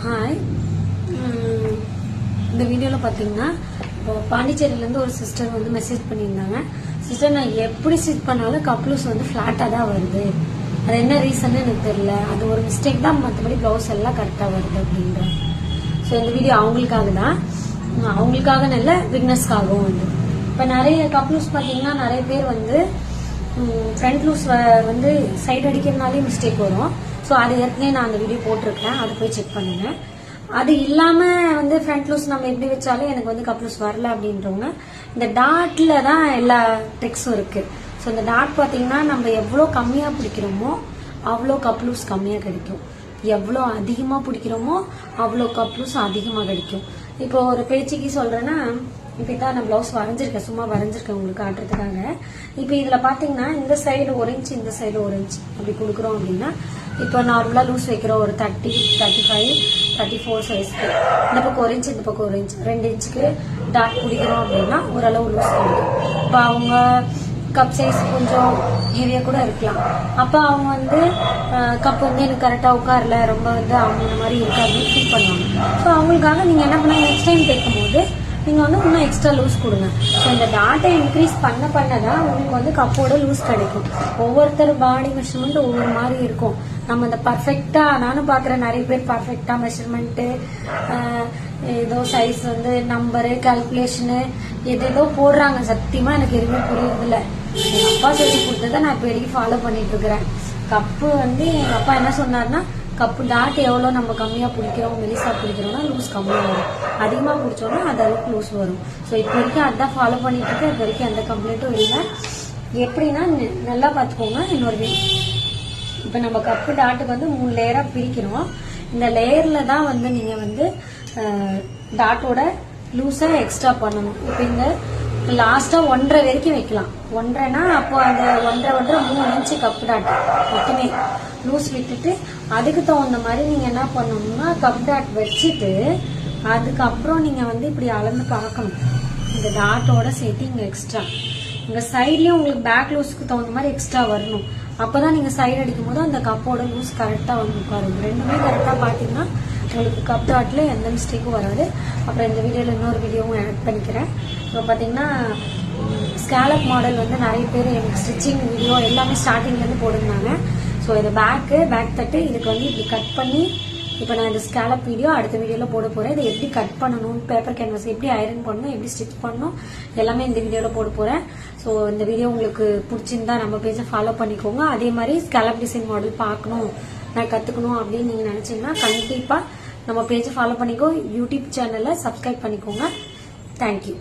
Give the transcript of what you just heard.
Hi, இந்த வீடியோவில் பார்த்தீங்கன்னா இப்போ பாண்டிச்சேரியிலேருந்து ஒரு சிஸ்டர் வந்து மெசேஜ் பண்ணியிருந்தாங்க. சிஸ்டர், நான் எப்படி ஸ்டிச் பண்ணாலும் கப்ளூஸ் வந்து ஃப்ளாட்டாக தான் வருது, அது என்ன ரீசன்னு எனக்கு தெரியல, அது ஒரு மிஸ்டேக் தான், மற்றபடி ப்ளவுஸ் எல்லாம் கரெக்டாக வருது அப்படின்ற. ஸோ இந்த வீடியோ அவங்களுக்காக தான், அவங்களுக்காக நல்ல பிக்னஸ்க்காகவும் வந்து. இப்போ நிறைய கப்ளூஸ் பார்த்தீங்கன்னா நிறைய பேர் வந்து ஃப்ரண்ட் லூஸ் வந்து சைடு அடிக்கிறதுனாலே மிஸ்டேக் வரும். ஸோ அது ஏற்கனவே நான் அந்த வீடியோ போட்டிருக்கேன், அதை போய் செக் பண்ணுங்க. அது இல்லாம வந்து ஃப்ரண்ட் லூஸ் நம்ம எப்படி வச்சாலும் எனக்கு வந்து கப் லூஸ் வரல அப்படின்றவங்க இந்த டாட்ல தான் எல்லா ட்ரிக்ஸும் இருக்கு. ஸோ இந்த டாட் பார்த்தீங்கன்னா நம்ம எவ்வளோ கம்மியா பிடிக்கிறோமோ அவ்வளோ கப் லூஸ் கம்மியா கிடைக்கும், எவ்வளோ அதிகமா பிடிக்கிறோமோ அவ்வளோ கப் லூஸ் அதிகமா கிடைக்கும். இப்போ ஒரு பேச்சுக்கு சொல்றேன்னா, இப்பதான் நான் பிளவுஸ் வரைஞ்சிருக்கேன், சும்மா வரைஞ்சிருக்கேன் உங்களுக்கு காட்டுறதுக்காக. இப்போ இதுல பாத்தீங்கன்னா இந்த சைடு 1 இன்ச், இந்த சைடு 1 இன்ச் அப்படி கொடுக்குறோம் அப்படின்னா, இப்போ நார்மலா லூஸ் வைக்கிறோம் ஒரு 30, 35, 34 சைஸ்க்கு. இந்த பக்கம் 1 இன்ச், இந்த பக்கம் 1 இன்ச், 2 இன்ச்சுக்கு டாட் பிடிக்கிறோம் அப்படின்னா ஓரளவு லூஸ் கிடைக்கும். இப்போ அவங்க கப் சைஸ் கொஞ்சம் ஹெவியா கூட இருக்கலாம், அப்ப அவங்க வந்து கப் வந்து எனக்கு கரெக்டா உட்காரல, ரொம்ப வந்து அவங்க இந்த மாதிரி இருக்காதுன்னு ஃபீல் பண்ணுவாங்க. ஸோ அவங்களுக்காக நீங்க என்ன பண்ண, நெக்ஸ்ட் டைம் தைக்கும் போது நீங்க வந்து இன்னும் எக்ஸ்ட்ரா லூஸ் கொடுங்க. ஸோ இந்த டாட்டை இன்க்ரீஸ் பண்ணதான் உங்களுக்கு வந்து கப்போட லூஸ் கிடைக்கும். ஒவ்வொருத்தர் பாடி மெஷர்மெண்ட் ஒவ்வொரு மாதிரி இருக்கும். நம்ம இந்த பர்ஃபெக்டா, நானும் பாக்குறேன் நிறைய பேர் பர்ஃபெக்டா மெஷர்மெண்ட், ஏதோ சைஸ் வந்து நம்பரு கால்குலேஷனு ஏதோ போடுறாங்க. சத்தியமா எனக்கு எதுவுமே புரியுறது இல்லை. எங்க அப்பா சொல்லி கொடுத்ததை நான் இப்போ வரைக்கும் ஃபாலோ பண்ணிட்டு இருக்கிறேன். கப்பு வந்து எங்க அப்பா என்ன சொன்னார்னா, கப்பு டாட் எவ்வளோ நம்ம கம்மியா பிடிக்கிறோம், மெலிசா பிடிக்கிறோம்னா லூஸ் கம்மியா வரும், அதிகமா பிடிச்சோம்னா அந்த அளவுக்கு லூஸ் வரும். ஸோ இப்போ வரைக்கும் அதான் ஃபாலோ பண்ணிட்டு இருக்கேன். இப்போ வரைக்கும் எந்த கம்ப்ளைண்ட்டும் இல்லை. எப்படின்னா நல்லா பார்த்துக்கோங்க. இன்னொரு இப்போ நம்ம கப்பு டாட்டுக்கு வந்து 3 லேயரா பிரிக்கிறோம். இந்த லேயர்ல தான் வந்து நீங்க வந்து டாட்டோட லூஸை எக்ஸ்ட்ரா பண்ணணும். இப்போ இந்த லாஸ்டா 1.5 வரைக்கும் வைக்கலாம். 1.5னா அப்போ அந்த 1.5 3 இன்ச்சு கப்பு டாட் மட்டுமே லூஸ் விட்டுட்டு, அதுக்கு தகுந்த மாதிரி நீங்க என்ன பண்ணணும்னா கப் டாட் வச்சுட்டு அதுக்கப்புறம் நீங்க வந்து இப்படி அளந்து பார்க்கணும். இந்த டாட்டோட சேர்த்து இங்க எக்ஸ்ட்ரா, இங்க சைட்லயும் உங்களுக்கு பேக் லூஸ்க்கு தகுந்த மாதிரி எக்ஸ்ட்ரா வரணும். அப்பதான் நீங்க சைடு அடிக்கும் போது அந்த கப்போட லூஸ் கரெக்டா வந்து உட்காருங்க. ரெண்டுமே கரெக்டா பாத்தீங்கன்னா உங்களுக்கு கப் டாட்ல எந்த மிஸ்டேக்கும் வராது. அப்புறம் இந்த வீடியோல இன்னொரு வீடியோவும் ஆட் பண்ணிக்கிறேன். இப்போ பாத்தீங்கன்னா ஸ்கேலப் மாடல் வந்து நிறைய பேர் எனக்கு ஸ்டிச்சிங் வீடியோ எல்லாமே ஸ்டார்டிங்ல இருந்து போடுறாங்க. ஸோ இது பேக் தட்டு, இதுக்கு வந்து இப்படி கட் பண்ணி, இப்போ நான் இந்த ஸ்கேலப் வீடியோ அடுத்த வீடியோல போட போறேன். இதை எப்படி கட் பண்ணணும், பேப்பர் கேன்வாஸ் எப்படி ஐரன் பண்ணணும், எப்படி ஸ்டிச் பண்ணணும், எல்லாமே இந்த வீடியோல போட போறேன். ஸோ இந்த வீடியோ உங்களுக்கு பிடிச்சிருந்தா நம்ம பேஜை ஃபாலோ பண்ணிக்கோங்க. அதே மாதிரி ஸ்கேலப் டிசைன் மாடல் பார்க்கணும், நான் கத்துக்கணும் அப்படின்னு நீங்க நினைச்சீங்கன்னா கண்டிப்பா நம்ம பேஜை ஃபாலோ பண்ணிக்கோ. யூடியூப் சேனலை சப்ஸ்கிரைப் பண்ணிக்கோங்க. தேங்க்யூ.